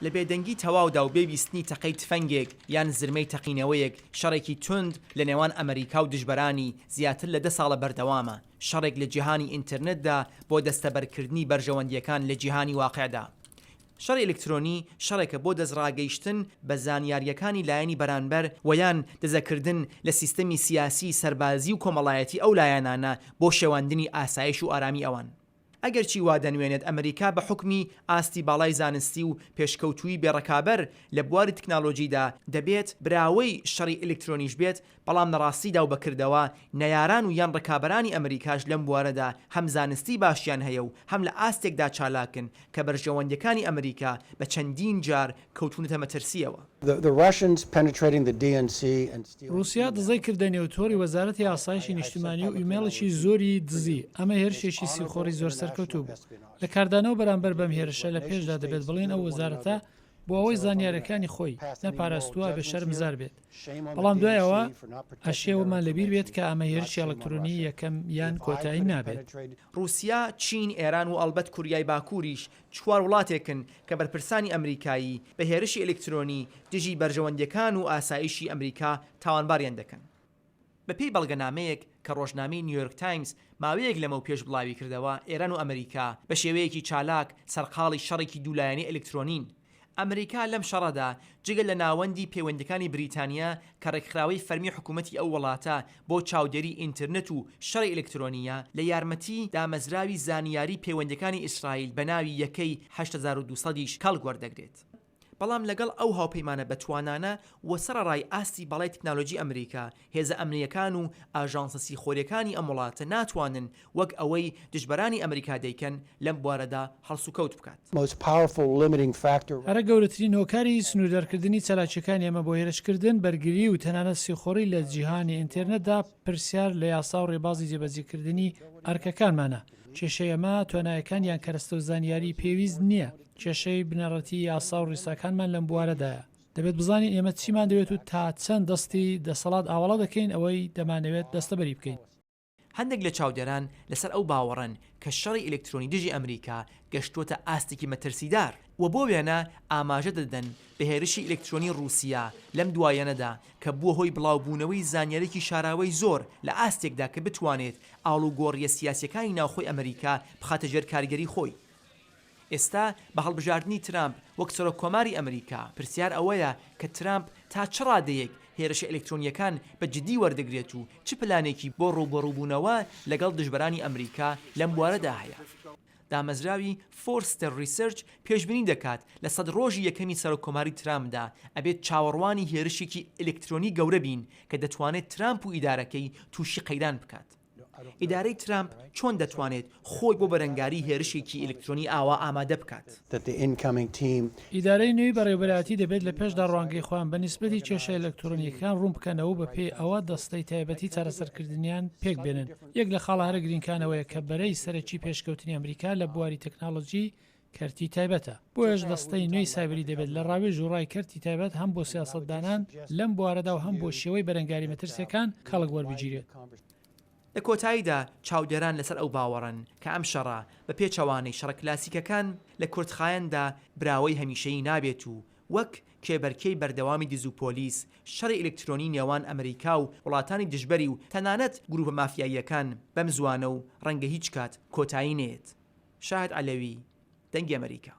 لە بێدەنگی تەواودا و بێویستنی تەقەی تفەنگێک یان زرمەی تەقینەوەیەک شەڕێکی تند لە نێوان ئەمریکا و دژبەرانی زیاتر لە 10 ساڵە بەردەوامە، شەڕێک لە جیهانی ئینترنێتدا بۆ دەستەبەرکردنی بەرژەوەندیەکان لە جیهانی واقعدا. شەڕی ئەلکترۆنی شەڕێکە بۆ دەستڕاگەیشتن بە زانیاریەکانی لایەنی بەرانبەر ویان دەزەکردن لە سیستەمی سیاسی، سەربازی و کۆمەڵایەتی ئەو لایەنانە بۆ شێواندنی ئاسایش و ئارامی ئەوان. ئەگەر چی وا دەنوێنێت ئەمریکا بە حکمی ئاستی باڵای زانستی و پێشکەوتووی بێڕەکابەر لە بواری تکنالۆجیدا دەبێت براوەی شەڕی ئەلکترۆنیش بێت، بەڵام لەڕاستیدا و بەکردەوە نەیاران و یان ڕکابەرانی ئەمریکاش لەم بوارەدا هەم زانستی باشیان هەیە و هەم لە ئاستێکدا چالاکن کە بەرژەوەندەکانی ئەمریکا بە چەندین جار کەوتونەتە مەترسیەوە. رووسیا دزەی کردە نێوتۆری وەزارەتی ئاسایشی نیشتیمانی و ئیمێڵێکی زۆری دزی، ئەمە هێرشێکی سیخۆڕی زۆر سەرکەوتوو بوو. لە کاردانەوە بەرامبەر بەم هێرشە لە پێشدا دەبێت بڵێن ئەو وەزارەتە بۆ ئەوەی زانیاریەکانی خۆی نەپاراستووە بە شەرمزار بێت، بەڵام دوایەوە ئەشێوەمان لەبیر بێت کە ئەمە هێرشی ئەلکترۆنی یەکەم یان کۆتایی نابێت. رووسیا، چین، ئێران و ئەلبەت کوریای باکووریش چوار وڵاتێکن کە بەرپرسانی ئەمریکایی بە هێرشی ئەلکترۆنی دژی بەرژەوەندیەکان و ئاسایشی ئەمریکا تاوانباریان دەکەن. بەپێی بەڵگەنامەیەک کە ڕۆژنامەی نیویۆرک تایمز ماوەیەک لەمەو پێش بڵاوی کردەوە، ئێران و ئەمریکا بە شێوەیەکی چالاک سەرقاڵی شەڕێکی دوولایەنی ئەلکترۆنین. ئەمریکا لەم شەڕەدا جگە لە ناوەندی پەیوەندەکانی بریتانیا کە ڕێکخراوەی فەرمی حکوومەتی ئەو وڵاتە بۆ چاودێری ئینترنێت و شەڕی ئەلکترۆنیە لە یارمەتی دامەزراوی زانیاری پەیوەندەکانی ئیسرائیل بە ناوی یەکەی 8200 کەڵک وەردەگرێت. بەڵام لەگەڵ ئەو هاوپەیمانە بەتوانانە وە سەرڕای ئاستی باڵای تکنالۆجی ئەمریکا، هێزە ئەمنیەکان و ئاژانسە سیخۆریەکانی ئەم وڵاتە ناتوانن وەک ئەوەی دژبەرانی ئەمریکا دەیکەن لەم بوارەدا هەڵسوکەوت بکات. هەرە گەورەترین هۆکاری سنووردەرکردنی چالاکیەکانی ئەمە بۆ هێرشکردن بەرگری و تەنانەت سیخۆڕی لە جیهانی ئینترنێتدا پرسیار لە یاسا و ڕێبازی جێبەجێکردنی ئەرکەکانمانە. کێشەی ئەمە توانایەکان یان کەرەستە و زانیاری پێویست نییە. کێشەی بنەڕەتی یاسا و ڕیساکانمان لەم بوارەدایە. دەبێت بزانین ئێمە چیمان دەوێت و تا چەند دەستی دەسەڵات ئاوەڵە دەکەین ئەوەی دەمانەوێت دەستەبەری بکەین. هەندێک لە چاودێران لەسەر ئەو باوەڕن کە شەڕی ئەلکترۆنی دژی ئەمریکا گەشتوتە ئاستێکی مەترسیدار و بۆ وێنە ئاماژە دەدەن بە هێرشی ئەلکترۆنی رووسیا لەم دوایەنەدا کە بووە هۆی بڵاوبوونەوەی زانیاریی شاراوەی زۆر لە ئاستێکدا کە بتوانێت ئاڵوگۆڕیە سیاسیەکانی ناوخۆی ئەمریکا بخاتە ژێر کارگەری خۆی. ئێستا بە هەڵبژاردننی ترامپ وەک سەرۆک کۆماری ئەمریکا پرسیار ئەوەیە کە ترامپ تا چ ڕادەیەک هێرشە ئەلکترۆنیەکان بە جدی وەردەگرێت و چ پلانێکی بۆ ڕووبەڕووبوونەوە لەگەڵ دژبەرانی ئەمریکا لەم بوارەدا هەیە. دامەزراوی فۆرستەر ریسەرچ پێشبینی دەکات لە 100 ڕۆژی یەکەمی سەرۆک کۆماری ترامپدا ئەبێت چاوەڕوانی هێرشێکی ئەلکترۆنی گەورە بین کە دەتوانێت ترامپ و ئیدارەکەی تووشی قەیران بکات. ئیدارەی ترامپ چۆن دەتوانێت خۆی بۆ بەرەنگاری هێرشێکی ئەلکترۆنی ئاوا ئامادە بکات؟ ئیدارەی نوێی بەڕێوەبەراتی دەبێت لە پێشدا ڕوانگەی خۆیان بە نیسبەتی کێشە ئەلکترۆنیەکان ڕوون بکەنەوە بە پێی ئەوە دەستەی تایبەتی چارەسەرکردنیان پێک بێنن. یەک لە خاڵهارە گرینکانەوەیە کە بەرەی سەرەکی پێشکەوتنی ئەمریکا لە بواری تەکنالۆجی کەرتی تایبەتە. بۆیش دەستەی نوێی سایبری دەبێت لە ڕاوێژ و ڕای کەرتی تایبەت هەم بۆ سیاسەتدانان لەم بوارەدا و هەم بۆ شێوەی بەرەنگاری مەترسیەکان کەڵک وەربگیرێت. لە کۆتاییدا چاودێران لەسەر ئەو باوەڕن کە ئەم شەڕە بە پێچەوانەی شەڕە کلاسیکەکان لە کورتخایەندا براوەی هەمیشەیی نابێت و وەک کێبەرکەی بەردەوامی دز و پۆلیس، شەڕی ئەلکترۆنی نێوان ئەمریکا و وڵاتانی دژبەری و تەنانەت گروپە مافیاییەکان بەم زوانە و ڕەنگە هیچ کات کۆتایی نێت. شاهد عەلەوی، دەنگی ئەمریکا.